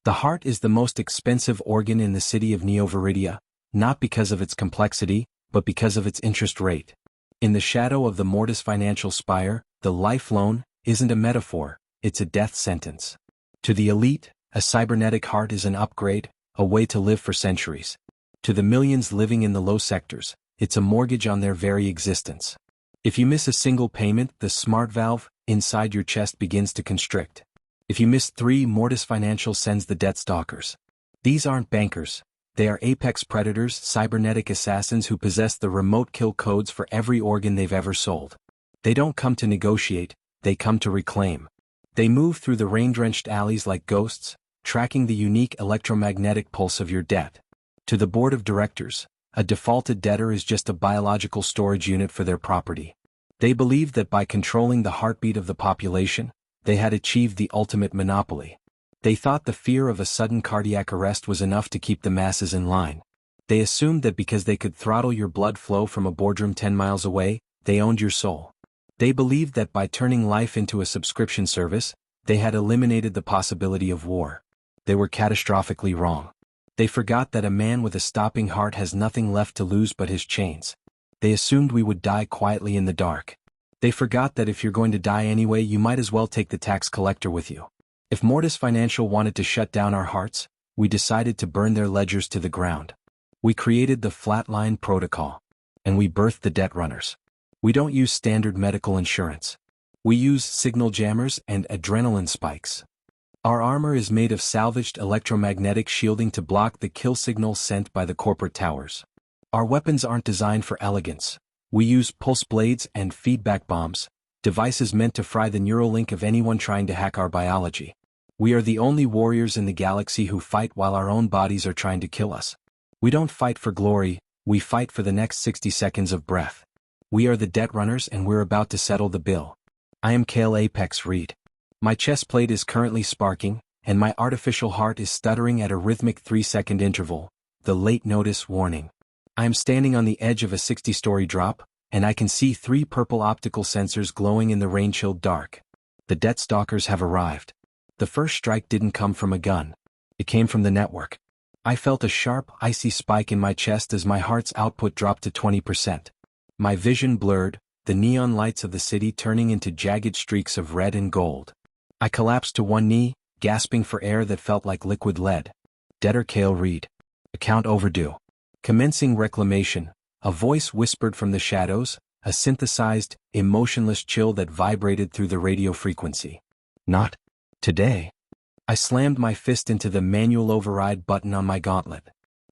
The heart is the most expensive organ in the city of Neo-Veridia, not because of its complexity, but because of its interest rate. In the shadow of the Mortis-Financial spire, the life loan isn't a metaphor, it's a death sentence. To the elite, a cybernetic heart is an upgrade, a way to live for centuries. To the millions living in the low sectors, it's a mortgage on their very existence. If you miss a single payment, the smart valve inside your chest begins to constrict. If you miss 3, Mortis-Financial sends the Debt-Stalkers. These aren't bankers. They are apex predators, cybernetic assassins who possess the remote kill codes for every organ they've ever sold. They don't come to negotiate, they come to reclaim. They move through the rain-drenched alleys like ghosts, tracking the unique electromagnetic pulse of your debt. To the board of directors, a defaulted debtor is just a biological storage unit for their property. They believed that by controlling the heartbeat of the population, they had achieved the ultimate monopoly. They thought the fear of a sudden cardiac arrest was enough to keep the masses in line. They assumed that because they could throttle your blood flow from a boardroom 10 miles away, they owned your soul. They believed that by turning life into a subscription service, they had eliminated the possibility of war. They were catastrophically wrong. They forgot that a man with a stopping heart has nothing left to lose but his chains. They assumed we would die quietly in the dark. They forgot that if you're going to die anyway, you might as well take the tax collector with you. If Mortis-Financial wanted to shut down our hearts, we decided to burn their ledgers to the ground. We created the flatline protocol. And we birthed the debt runners. We don't use standard medical insurance. We use signal jammers and adrenaline spikes. Our armor is made of salvaged electromagnetic shielding to block the kill signals sent by the corporate towers. Our weapons aren't designed for elegance. We use pulse blades and feedback bombs, devices meant to fry the neural link of anyone trying to hack our biology. We are the only warriors in the galaxy who fight while our own bodies are trying to kill us. We don't fight for glory, we fight for the next 60 seconds of breath. We are the debt runners and we're about to settle the bill. I am Kael Reed. My chest plate is currently sparking, and my artificial heart is stuttering at a rhythmic 3-second interval, the late notice warning. I am standing on the edge of a 60-story drop, and I can see 3 purple optical sensors glowing in the rain-chilled dark. The Debt-Stalkers have arrived. The first strike didn't come from a gun. It came from the network. I felt a sharp, icy spike in my chest as my heart's output dropped to 20%. My vision blurred, the neon lights of the city turning into jagged streaks of red and gold. I collapsed to one knee, gasping for air that felt like liquid lead. Debtor Kael Reed. Account overdue. Commencing reclamation, a voice whispered from the shadows, a synthesized, emotionless chill that vibrated through the radio frequency. Not today. I slammed my fist into the manual override button on my gauntlet.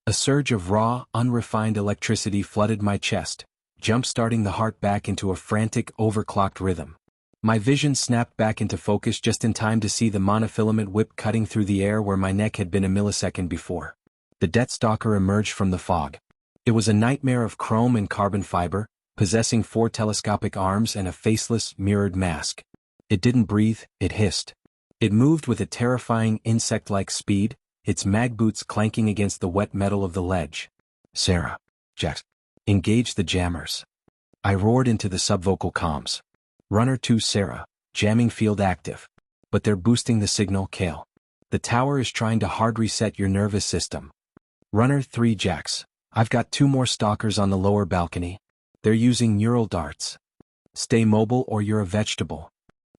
A surge of raw, unrefined electricity flooded my chest, jump-starting the heart back into a frantic, overclocked rhythm. My vision snapped back into focus just in time to see the monofilament whip cutting through the air where my neck had been a millisecond before. The Debt-Stalker emerged from the fog. It was a nightmare of chrome and carbon fiber, possessing 4 telescopic arms and a faceless, mirrored mask. It didn't breathe, it hissed. It moved with a terrifying insect-like speed, its mag boots clanking against the wet metal of the ledge. Sarah. Jax. Engage the jammers. I roared into the subvocal comms. Runner 2 Sarah, jamming field active. But they're boosting the signal, Kael. The tower is trying to hard reset your nervous system. Runner 3 Jax, I've got 2 more stalkers on the lower balcony. They're using neural darts. Stay mobile or you're a vegetable.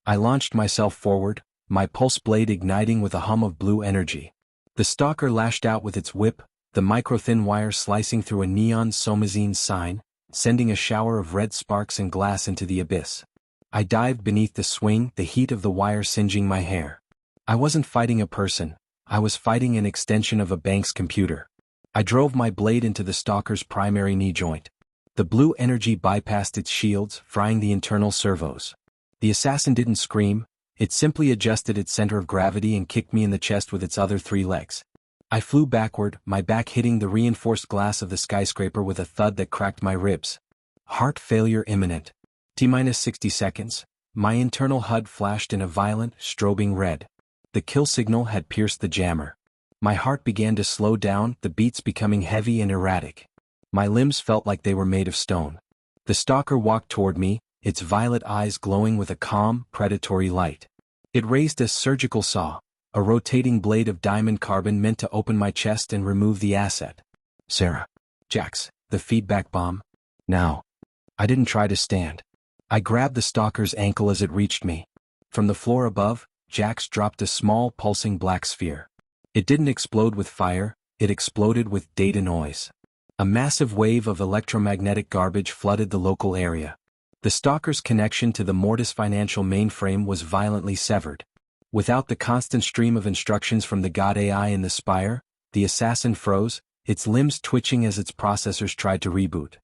I launched myself forward, my pulse blade igniting with a hum of blue energy. The stalker lashed out with its whip, the micro-thin wire slicing through a neon somazine sign, sending a shower of red sparks and glass into the abyss. I dived beneath the swing, the heat of the wire singeing my hair. I wasn't fighting a person, I was fighting an extension of a bank's computer. I drove my blade into the stalker's primary knee joint. The blue energy bypassed its shields, frying the internal servos. The assassin didn't scream, it simply adjusted its center of gravity and kicked me in the chest with its other 3 legs. I flew backward, my back hitting the reinforced glass of the skyscraper with a thud that cracked my ribs. Heart failure imminent. T-minus 60 seconds. My internal HUD flashed in a violent, strobing red. The kill signal had pierced the jammer. My heart began to slow down, the beats becoming heavy and erratic. My limbs felt like they were made of stone. The stalker walked toward me, its violet eyes glowing with a calm, predatory light. It raised a surgical saw, A rotating blade of diamond carbon meant to open my chest and remove the asset. Sarah. Jax, the feedback bomb. Now. I didn't try to stand. I grabbed the stalker's ankle as it reached me. From the floor above, Jax dropped a small pulsing black sphere. It didn't explode with fire, it exploded with data noise. A massive wave of electromagnetic garbage flooded the local area. The stalker's connection to the Mortis-Financial mainframe was violently severed. Without the constant stream of instructions from the god AI in the spire, the assassin froze, its limbs twitching as its processors tried to reboot.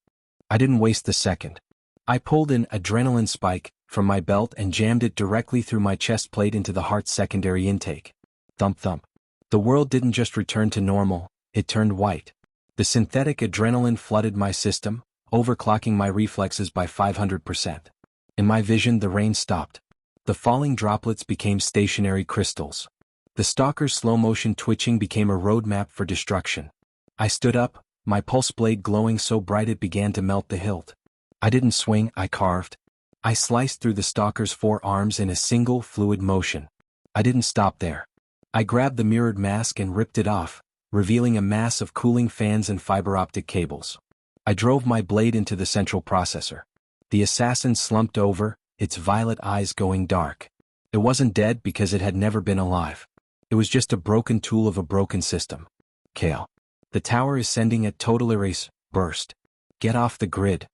I didn't waste the second. I pulled an adrenaline spike from my belt and jammed it directly through my chest plate into the heart's secondary intake. Thump thump. The world didn't just return to normal, it turned white. The synthetic adrenaline flooded my system, overclocking my reflexes by 500%. In my vision, the rain stopped. The falling droplets became stationary crystals. The stalker's slow-motion twitching became a roadmap for destruction. I stood up, my pulse blade glowing so bright it began to melt the hilt. I didn't swing, I carved. I sliced through the stalker's 4 arms in a single fluid motion. I didn't stop there. I grabbed the mirrored mask and ripped it off, revealing a mass of cooling fans and fiber optic cables. I drove my blade into the central processor. The assassin slumped over, its violet eyes going dark. It wasn't dead because it had never been alive. It was just a broken tool of a broken system. Kael. The tower is sending a total erase, burst. Get off the grid.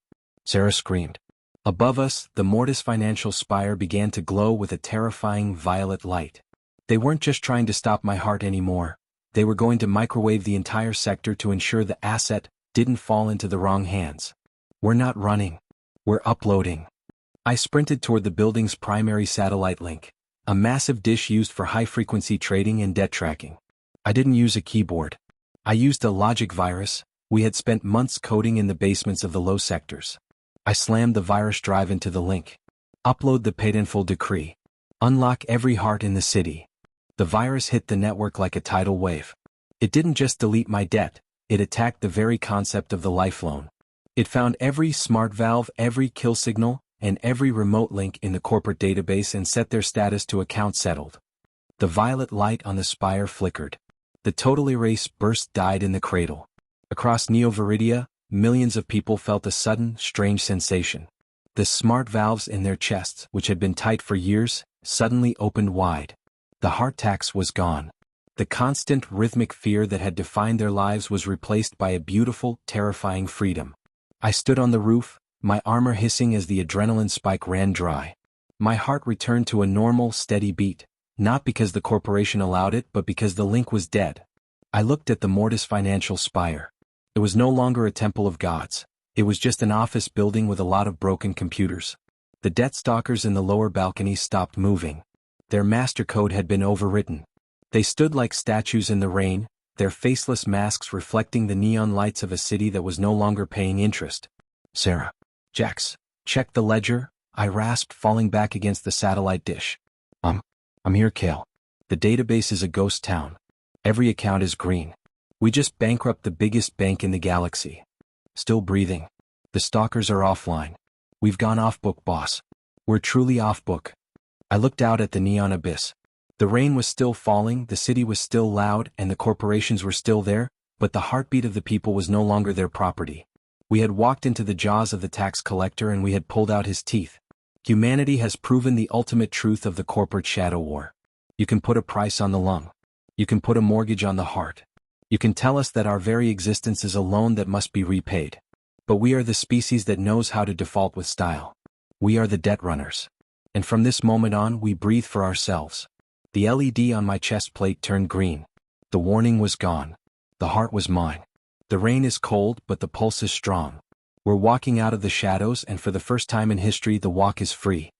Sarah screamed. Above us, the Mortis-Financial spire began to glow with a terrifying violet light. They weren't just trying to stop my heart anymore. They were going to microwave the entire sector to ensure the asset didn't fall into the wrong hands. We're not running. We're uploading. I sprinted toward the building's primary satellite link, a massive dish used for high-frequency trading and debt tracking. I didn't use a keyboard. I used a logic virus we had spent months coding in the basements of the low sectors. I slammed the virus drive into the link. Upload the painful decree. Unlock every heart in the city. The virus hit the network like a tidal wave. It didn't just delete my debt, it attacked the very concept of the lifeline. It found every smart valve, every kill signal, and every remote link in the corporate database and set their status to account settled. The violet light on the spire flickered. The total erase burst died in the cradle. Across Neo-Veridia, millions of people felt a sudden, strange sensation. The smart valves in their chests, which had been tight for years, suddenly opened wide. The heart tax was gone. The constant rhythmic fear that had defined their lives was replaced by a beautiful, terrifying freedom. I stood on the roof, my armor hissing as the adrenaline spike ran dry. My heart returned to a normal, steady beat, not because the corporation allowed it but because the link was dead. I looked at the Mortis-Financial spire. It was no longer a temple of gods. It was just an office building with a lot of broken computers. The Debt-Stalkers in the lower balcony stopped moving. Their master code had been overwritten. They stood like statues in the rain, their faceless masks reflecting the neon lights of a city that was no longer paying interest. Sarah. Jax. Check the ledger, I rasped, falling back against the satellite dish. I'm here, Kael. The database is a ghost town. Every account is green. We just bankrupted the biggest bank in the galaxy. Still breathing. The stalkers are offline. We've gone off-book, boss. We're truly off-book. I looked out at the neon abyss. The rain was still falling, the city was still loud, and the corporations were still there, but the heartbeat of the people was no longer their property. We had walked into the jaws of the tax collector and we had pulled out his teeth. Humanity has proven the ultimate truth of the corporate shadow war. You can put a price on the lung. You can put a mortgage on the heart. You can tell us that our very existence is a loan that must be repaid. But we are the species that knows how to default with style. We are the debt runners. And from this moment on, we breathe for ourselves. The LED on my chest plate turned green. The warning was gone. The heart was mine. The rain is cold, but the pulse is strong. We're walking out of the shadows, and for the first time in history, the walk is free.